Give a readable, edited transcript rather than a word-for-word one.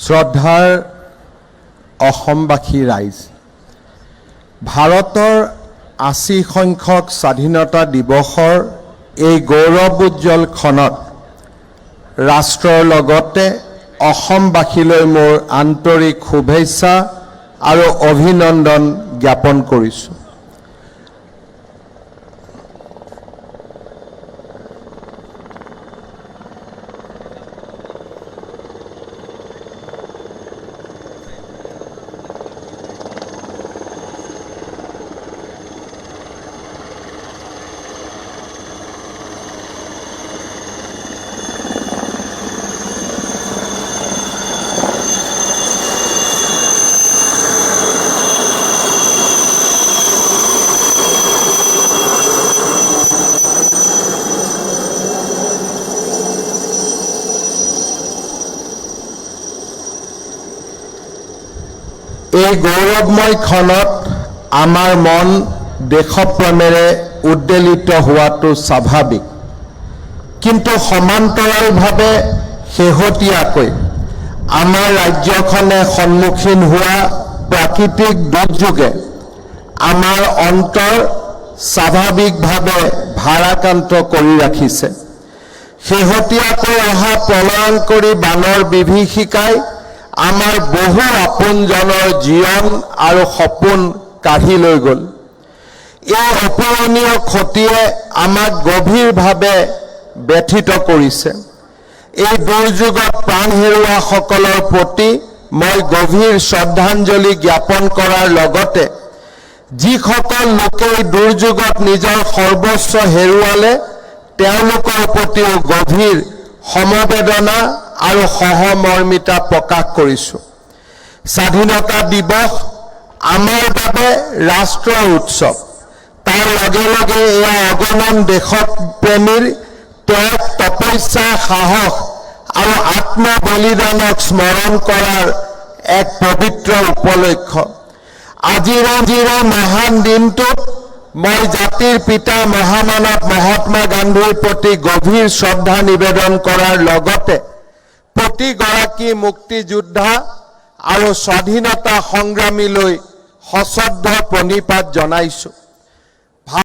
শ্ৰদ্ধাৰ অসমবাসী ৰাইজ, ভাৰতৰ ৮০ সংখ্যক স্বাধীনতা দিৱসৰ এই গৌৰৱোজ্জ্বল ক্ষণত ৰাষ্ট্ৰৰ লগতে অসমবাসীলৈ মোৰ আন্তৰিক শুভেচ্ছা আৰু অভিনন্দন জ্ঞাপন কৰিছোঁ। এই গৌৰৱময় ক্ষণত আমাৰ মন দেশপ্ৰেমেৰে উদ্বেলিত হোৱাটো স্বাভাৱিক, কিন্তু সমান্তৰালভাৱে শেহতীয়াকৈ আমাৰ ৰাজ্যখনে সন্মুখীন হোৱা প্ৰাকৃতিক দুৰ্যোগে আমাৰ অন্তৰ স্বাভাৱিকভাৱে ভাৰাক্ৰান্ত কৰি ৰাখিছে। শেহতীয়াকৈ অহা প্ৰলয়ংকৰী বানৰ বিভীষিকাই আমাৰ বহু আপোনজনৰ জীৱন আৰু সপোন কাঢ়ি লৈ গ'ল। এই অপূৰণীয় ক্ষতিয়ে আমাক গভীৰভাৱে ব্যথিত কৰিছে। এই দুৰ্যোগত প্ৰাণ হেৰুওৱাসকলৰ প্ৰতি মই গভীৰ শ্ৰদ্ধাঞ্জলি জ্ঞাপন কৰাৰ লগতে যিসকল লোকে এই দুৰ্যোগত নিজৰ সৰ্বস্ব হেৰুৱালে তেওঁলোকৰ প্ৰতিও গভীৰ সমবেদনা আৰু সহমৰ্মিতা প্ৰকাশ কৰিছোঁ। স্বাধীনতা দিৱস আমাৰ বাবে ৰাষ্ট্ৰৰ উৎসৱ। তাৰ লগে লগে এয়া অগণন দেশপ্ৰেমীৰ ত্যাগ, তপস্যা, সাহস আৰু আত্মবলিদানক স্মৰণ কৰাৰ এক পবিত্ৰ উপলক্ষ। আজিৰ মহান দিনটোত মই জাতিৰ পিতা মহামানৱ মহাত্মা গান্ধীৰ প্ৰতি গভীৰ শ্ৰদ্ধা নিবেদন কৰাৰ লগতে প্ৰতিগৰাকী মুক্তিযোদ্ধা আৰু স্বাধীনতা সংগ্ৰামীলৈ সশ্ৰদ্ধ প্ৰণিপাত জনাইছোঁ।